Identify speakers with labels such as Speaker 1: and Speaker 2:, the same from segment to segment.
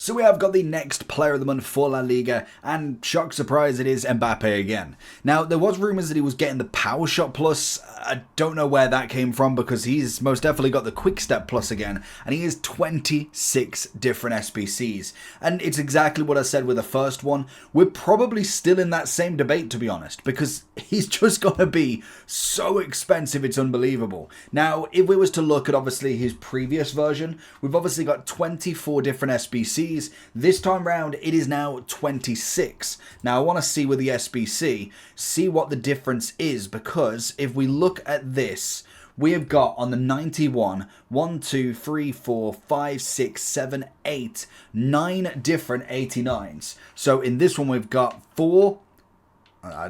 Speaker 1: So we have got the next player of the month for La Liga, and shock surprise, it is Mbappe again. Now, there was rumours that he was getting the Power Shot Plus. I don't know where that came from because he's most definitely got the Quick Step Plus again, and he is 26 different SBCs. And it's exactly what I said with the first one. We're probably still in that same debate, to be honest, because he's just going to be so expensive, it's unbelievable. Now, if we was to look at obviously his previous version, we've obviously got 24 different SBCs. This time round, it is now 26. Now, I want to see with the SBC, see what the difference is, because if we look at this, we have got on the 91, 1, 2, 3, 4, 5, 6, 7, 8, 9 different 89s. So in this one, we've got 4,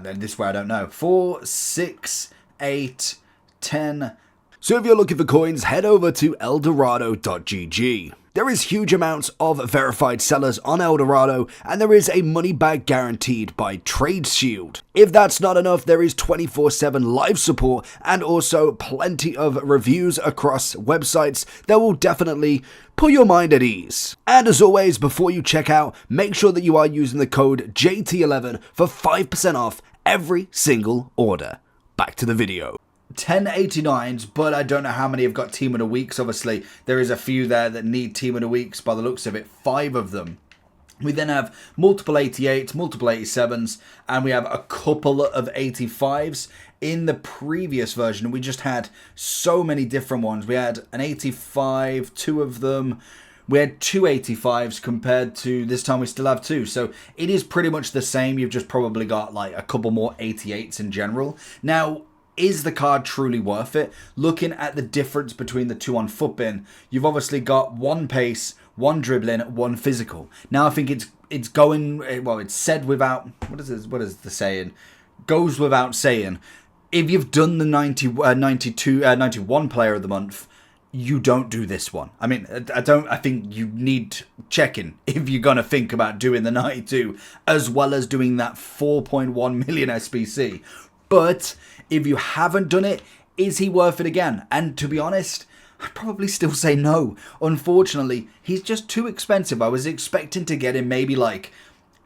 Speaker 1: this way I don't know, 4, 6, 8, 10. So if you're looking for coins, head over to eldorado.gg. There is huge amounts of verified sellers on Eldorado, and there is a money back guaranteed by TradeShield. If that's not enough, there is 24/7 live support and also plenty of reviews across websites that will definitely put your mind at ease. And as always, before you check out, make sure that you are using the code JT11 for 5% off every single order. Back to the video. 10 89s, but I don't know how many have got Team of the Weeks. Obviously, there is a few there that need Team of the Weeks by the looks of it, 5 of them. We then have multiple 88s, multiple 87s, and we have a couple of 85s. In the previous version, we just had so many different ones. We had an 85, 2 of them. We had 2 85s compared to this time we still have 2. So it is pretty much the same. You've just probably got like a couple more 88s in general. Now, is the card truly worth it? Looking at the difference between the two on Futbin, you've obviously got 1 pace, 1 dribbling, 1 physical. Now I think it's going, well, it's said without, what is the saying? Goes without saying. If you've done the 91 player of the month, you don't do this one. I mean, I think you need checking if you're going to think about doing the 92, as well as doing that 4.1 million SBC. But if you haven't done it, is he worth it again? And to be honest, I'd probably still say no. Unfortunately, he's just too expensive. I was expecting to get him maybe like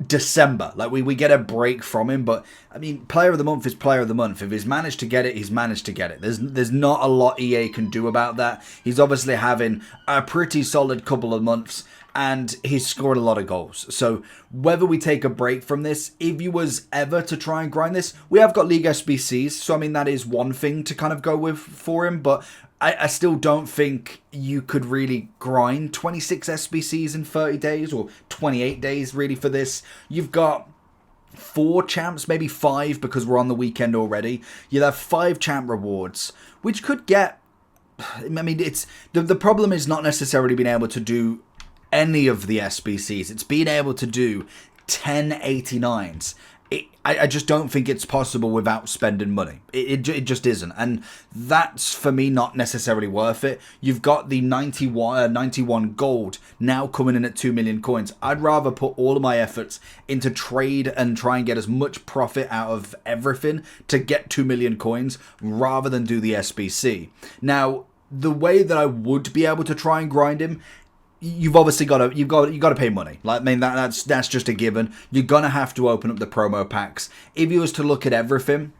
Speaker 1: December. Like we get a break from him. But I mean, player of the month is player of the month. If he's managed to get it, he's managed to get it. There's not a lot EA can do about that. He's obviously having a pretty solid couple of months, and he's scored a lot of goals. So whether we take a break from this, if you was ever to try and grind this, we have got League SBCs. So I mean, that is one thing to kind of go with for him. But I still don't think you could really grind 26 SBCs in 30 days or 28 days really for this. You've got 4 champs, maybe 5 because we're on the weekend already. You'll have 5 champ rewards, which could get, I mean, it's the problem is not necessarily being able to do any of the SBCs. It's being able to do 10 89s. I just don't think it's possible without spending money. It just isn't. And that's, for me, not necessarily worth it. You've got the 91 gold now coming in at 2 million coins. I'd rather put all of my efforts into trade and try and get as much profit out of everything to get 2 million coins rather than do the SBC. Now, the way that I would be able to try and grind him, you've obviously got to pay money. Like, I mean, that's just a given. You're gonna have to open up the promo packs. If you was to look at everything,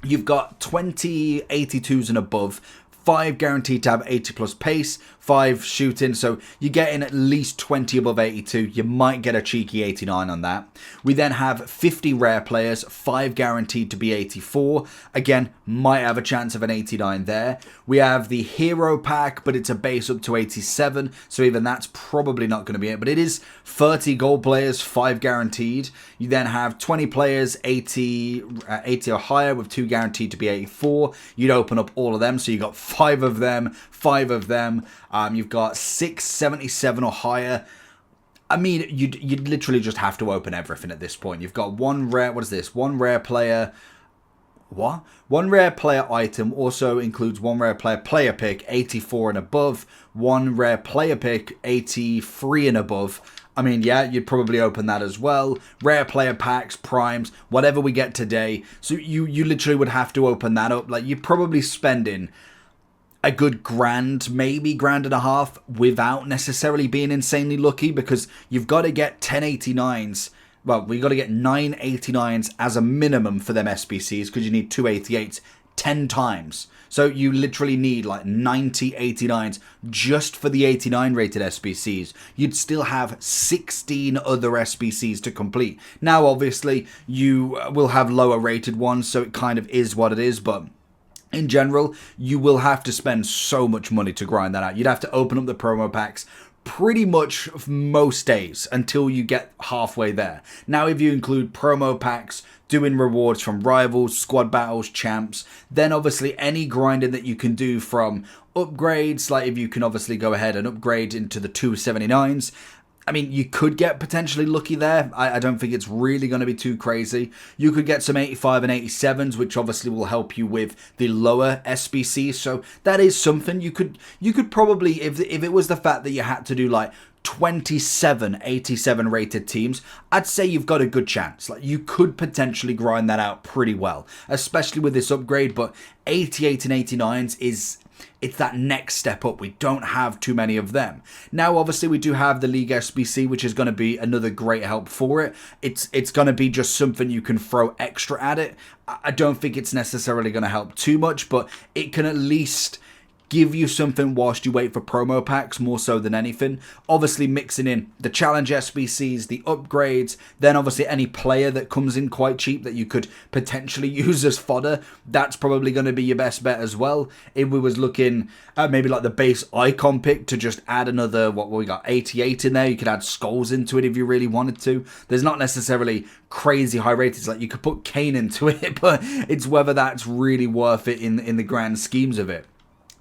Speaker 1: you've got 20 82s and above, 5 guaranteed to have 80 plus pace, 5 shooting, so you're getting at least 20 above 82. You might get a cheeky 89 on that. We then have 50 rare players, 5 guaranteed to be 84. Again, might have a chance of an 89 there. We have the hero pack, but it's a base up to 87, so even that's probably not going to be it. But it is 30 gold players, 5 guaranteed. You then have 20 players, 80 or higher with 2 guaranteed to be 84. You'd open up all of them, so you got 5 of them, 5 of them. You've got 6, 77 or higher. I mean, you'd literally just have to open everything at this point. You've got 1 rare, what is this? 1 rare player. What? 1 rare player item also includes 1 rare player pick, 84 and above. 1 rare player pick, 83 and above. I mean, yeah, you'd probably open that as well. Rare player packs, primes, whatever we get today. So you literally would have to open that up. Like, you're probably spending a good grand, maybe grand and a half, without necessarily being insanely lucky, because you've got to get 1089s. Well, we got to get 989s as a minimum for them SBCs, because you need 288s 10 times. So you literally need like 90 89s just for the 89 rated SBCs. You'd still have 16 other SBCs to complete. Now, obviously, you will have lower rated ones, so it kind of is what it is, but in general, you will have to spend so much money to grind that out. You'd have to open up the promo packs pretty much most days until you get halfway there. Now, if you include promo packs, doing rewards from rivals, squad battles, champs, then obviously any grinding that you can do from upgrades, like if you can obviously go ahead and upgrade into the 279s, I mean, you could get potentially lucky there. I don't think it's really going to be too crazy. You could get some 85 and 87s, which obviously will help you with the lower SBC. So that is something you could probably, if it was the fact that you had to do like 27 87 rated teams, I'd say you've got a good chance. Like, you could potentially grind that out pretty well, especially with this upgrade. But 88 and 89s it's that next step up. We don't have too many of them. Now, obviously, we do have the League SBC, which is going to be another great help for it. It's going to be just something you can throw extra at it. I don't think it's necessarily going to help too much, but it can at least give you something whilst you wait for promo packs, more so than anything. Obviously mixing in the challenge SBCs, the upgrades, then obviously any player that comes in quite cheap that you could potentially use as fodder, that's probably going to be your best bet as well. If we was looking at maybe like the base icon pick to just add another, what we got, 88 in there, you could add skulls into it if you really wanted to. There's not necessarily crazy high ratings, like you could put Kane into it, but it's whether that's really worth it in the grand schemes of it.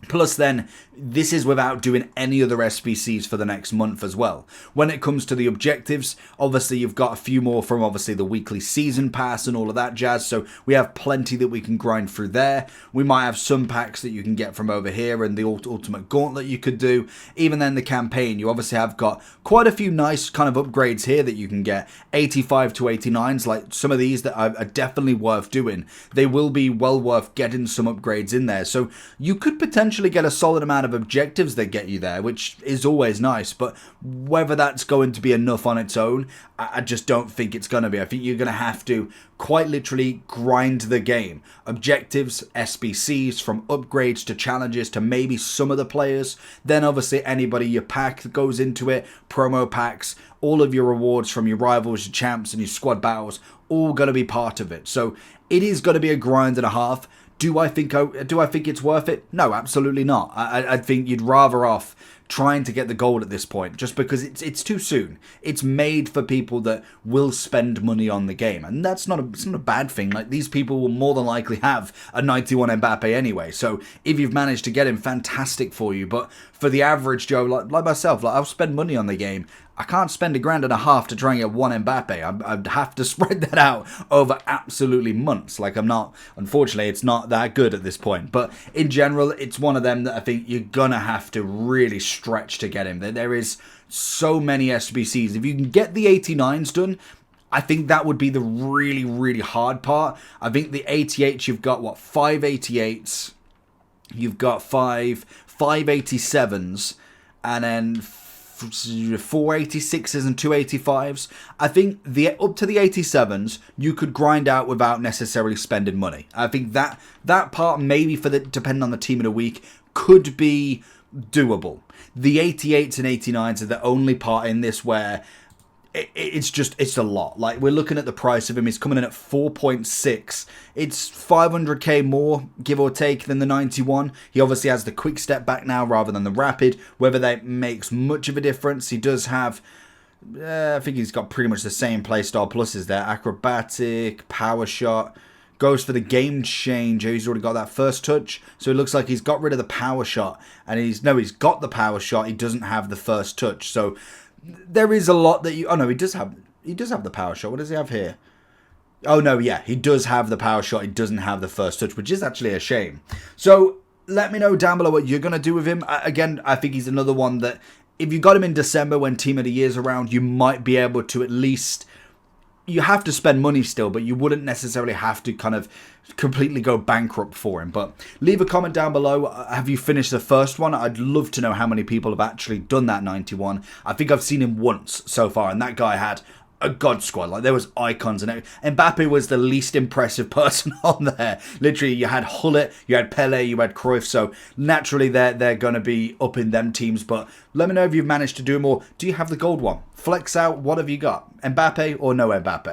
Speaker 1: Plus then, this is without doing any other SBCs for the next month as well. When it comes to the objectives, obviously you've got a few more from obviously the weekly season pass and all of that jazz, so we have plenty that we can grind through there. We might have some packs that you can get from over here and the ultimate gauntlet you could do. Even then the campaign, you obviously have got quite a few nice kind of upgrades here that you can get. 85 to 89s, like some of these that are definitely worth doing. They will be well worth getting some upgrades in there, so you could potentially get a solid amount of objectives that get you there, which is always nice, but whether that's going to be enough on its own, I just don't think it's going to be. I think you're going to have to quite literally grind the game. Objectives, SBCs, from upgrades to challenges to maybe some of the players, then obviously anybody your pack that goes into it, promo packs, all of your rewards from your rivals, your champs and your squad battles, all going to be part of it. So it is going to be a grind and a half. Do I think it's worth it? No, absolutely not. I think you'd rather off trying to get the gold at this point, just because it's too soon. It's made for people that will spend money on the game, and it's not a bad thing. Like, these people will more than likely have a 91 Mbappe anyway. So if you've managed to get him, fantastic for you. But for the average Joe, like myself, like, I'll spend money on the game. I can't spend $1.5 grand to try and get one Mbappe. I'd have to spread that out over absolutely months. Like, unfortunately, it's not that good at this point. But in general, it's one of them that I think you're going to have to really stretch to get him. There is so many SBCs. If you can get the 89s done, I think that would be the really, really hard part. I think the 88s, you've got, what, 5 88s. You've got 5 87s. And then 486s and 285s. I think up to the 87s you could grind out without necessarily spending money. I think that part, maybe depending on the team of the week, could be doable. The 88s and 89s are the only part in this where it's a lot. Like, we're looking at the price of him. He's coming in at 4.6. It's 500k more, give or take, than the 91. He obviously has the quick step back now rather than the rapid. Whether that makes much of a difference, he does have, I think he's got pretty much the same playstyle pluses there. Acrobatic, power shot, goes for the game changer. He's already got that first touch, so it looks like he's got rid of the power shot, and he's got the power shot. He doesn't have the first touch, so there is a lot that oh no, he does have the power shot. What does he have here? Oh no, yeah, he does have the power shot. He doesn't have the first touch, which is actually a shame. So let me know down below what you're going to do with him. Again, I think he's another one that if you got him in December when Team of the Year's around, you might be able to at least you have to spend money still, but you wouldn't necessarily have to kind of completely go bankrupt for him. But leave a comment down below. Have you finished the first one? I'd love to know how many people have actually done that 91. I think I've seen him once so far, and that guy had a god squad. Like, there was icons, and Mbappe was the least impressive person on there. Literally, you had Hullet, you had Pele, you had Cruyff, so naturally they're going to be up in them teams. But let me know if you've managed to do more. Do you have the gold one? Flex out, what have you got? Mbappe or no Mbappe?